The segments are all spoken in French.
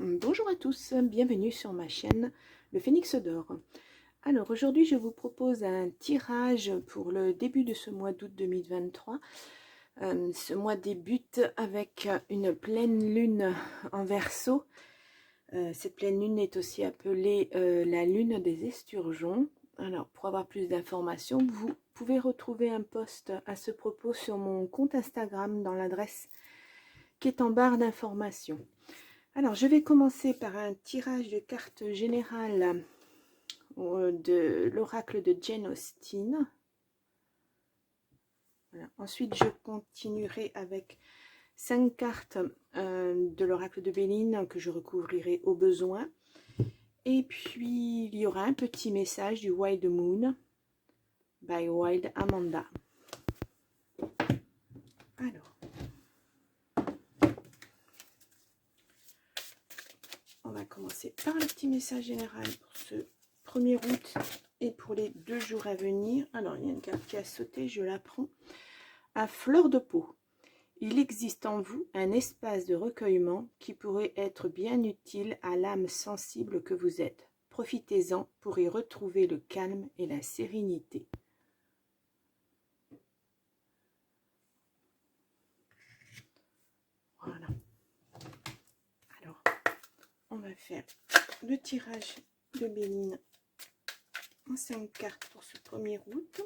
Bonjour à tous, bienvenue sur ma chaîne Le Phénix d'Or. Alors aujourd'hui je vous propose un tirage pour le début de ce mois d'août 2023. Ce mois débute avec une pleine lune en Verseau. Cette pleine lune est aussi appelée la lune des esturgeons. Alors pour avoir plus d'informations, vous pouvez retrouver un post à ce propos sur mon compte Instagram dans l'adresse qui est en barre d'informations. Alors, je vais commencer par un tirage de cartes générales de l'oracle de Jane Austen. Voilà. Ensuite, je continuerai avec 5 cartes de l'oracle de Béline que je recouvrirai au besoin. Et puis, il y aura un petit message du Wild Moon by Wild Amanda. Alors, on va commencer par le petit message général pour ce 1er août et pour les 2 jours à venir. Alors, il y a une carte qui a sauté, je la prends. À fleur de peau, il existe en vous un espace de recueillement qui pourrait être bien utile à l'âme sensible que vous êtes. Profitez-en pour y retrouver le calme et la sérénité. Voilà. Alors, on va faire le tirage de Béline en 5 cartes pour ce 1er août.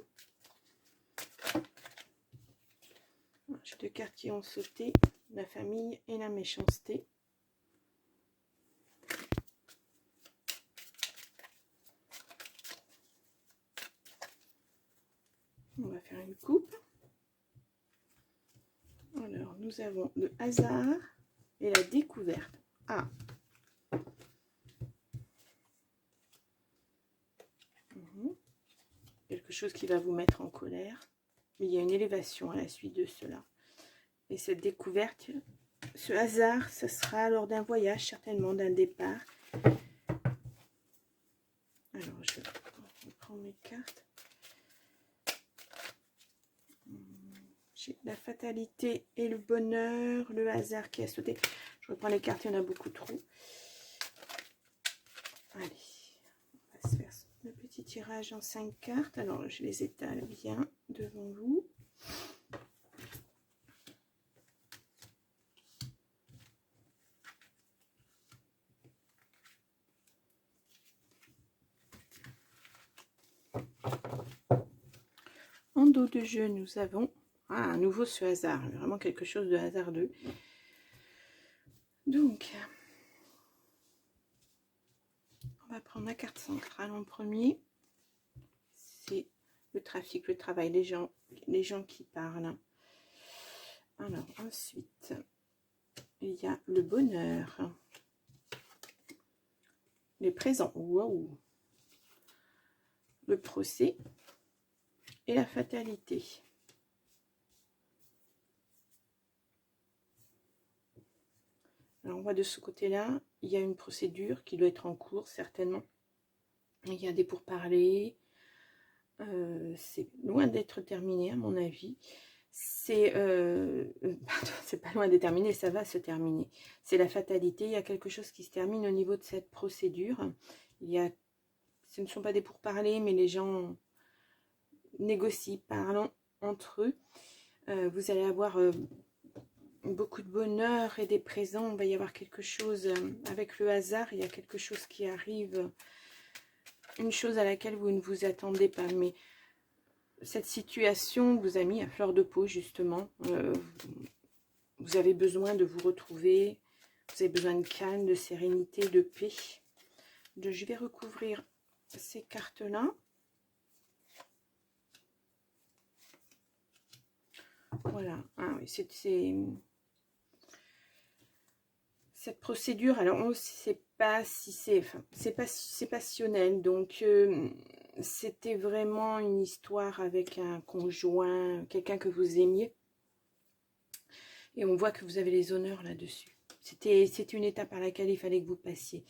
J'ai 2 cartes qui ont sauté, la famille et la méchanceté. On va faire une coupe. Alors, nous avons le hasard et la découverte. Ah, quelque chose qui va vous mettre en colère. Mais il y a une élévation à la suite de cela. Et cette découverte, ce hasard, ce sera lors d'un voyage, certainement d'un départ. Alors, je reprends mes cartes. J'ai la fatalité et le bonheur, le hasard qui a sauté. Je reprends les cartes, il y en a beaucoup trop. Allez, on va se faire le petit tirage en 5 cartes. Alors, je les étale bien devant vous. En dos de jeu, nous avons à nouveau ce hasard, vraiment quelque chose de hasardeux. Donc, on va prendre la carte centrale en premier. C'est le trafic, le travail, les gens qui parlent. Alors, ensuite, il y a le bonheur, les présents, wow, le procès et la fatalité. Alors, on voit de ce côté-là, il y a une procédure qui doit être en cours, certainement. Il y a des pourparlers. C'est loin d'être terminé, à mon avis. C'est pas loin d'être terminé, ça va se terminer. C'est la fatalité. Il y a quelque chose qui se termine au niveau de cette procédure. Ce ne sont pas des pourparlers, mais les gens négocient, parlent entre eux. Vous allez avoir beaucoup de bonheur et des présents. Il va y avoir quelque chose avec le hasard. Il y a quelque chose qui arrive, une chose à laquelle vous ne vous attendez pas. Mais cette situation vous a mis à fleur de peau, justement. Vous avez besoin de vous retrouver. Vous avez besoin de calme, de sérénité, de paix. Je vais recouvrir ces cartes-là. Voilà. Ah, oui, cette procédure, alors on ne sait pas si c'est passionnel, donc c'était vraiment une histoire avec un conjoint, quelqu'un que vous aimiez, et on voit que vous avez les honneurs là-dessus. C'était une étape par laquelle il fallait que vous passiez.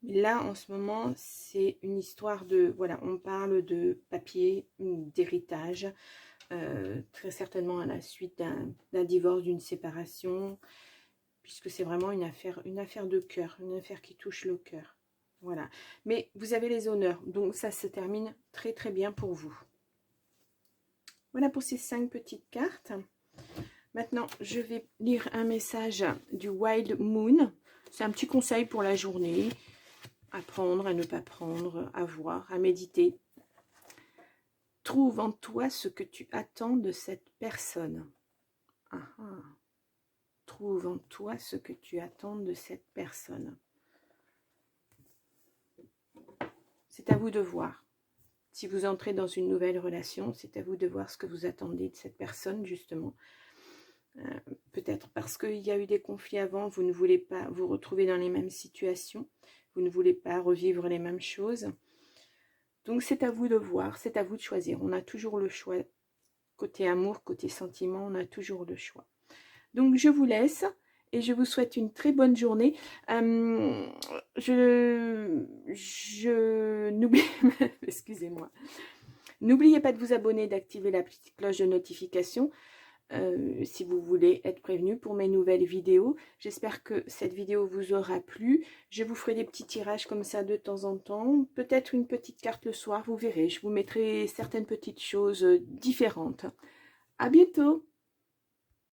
Mais là, en ce moment, c'est une histoire de, voilà, on parle de papier, d'héritage, très certainement à la suite d'un divorce, d'une séparation. puisque c'est vraiment une affaire de cœur, une affaire qui touche le cœur. Voilà. Mais vous avez les honneurs, donc ça se termine très très bien pour vous. Voilà pour ces 5 petites cartes. Maintenant, je vais lire un message du Wild Moon. C'est un petit conseil pour la journée. À prendre, à ne pas prendre, à voir, à méditer. Trouve en toi ce que tu attends de cette personne. Ah, ah. Trouve en toi ce que tu attends de cette personne. C'est à vous de voir. Si vous entrez dans une nouvelle relation, c'est à vous de voir ce que vous attendez de cette personne, justement. Peut-être parce qu'il y a eu des conflits avant, vous ne voulez pas vous retrouver dans les mêmes situations, vous ne voulez pas revivre les mêmes choses. Donc c'est à vous de voir, c'est à vous de choisir. On a toujours le choix, côté amour, côté sentiment, on a toujours le choix. Donc je vous laisse et je vous souhaite une très bonne journée. N'oubliez excusez-moi. N'oubliez pas de vous abonner, d'activer la petite cloche de notification. Si vous voulez être prévenu pour mes nouvelles vidéos. J'espère que cette vidéo vous aura plu. Je vous ferai des petits tirages comme ça de temps en temps. Peut-être une petite carte le soir, vous verrez. Je vous mettrai certaines petites choses différentes. À bientôt!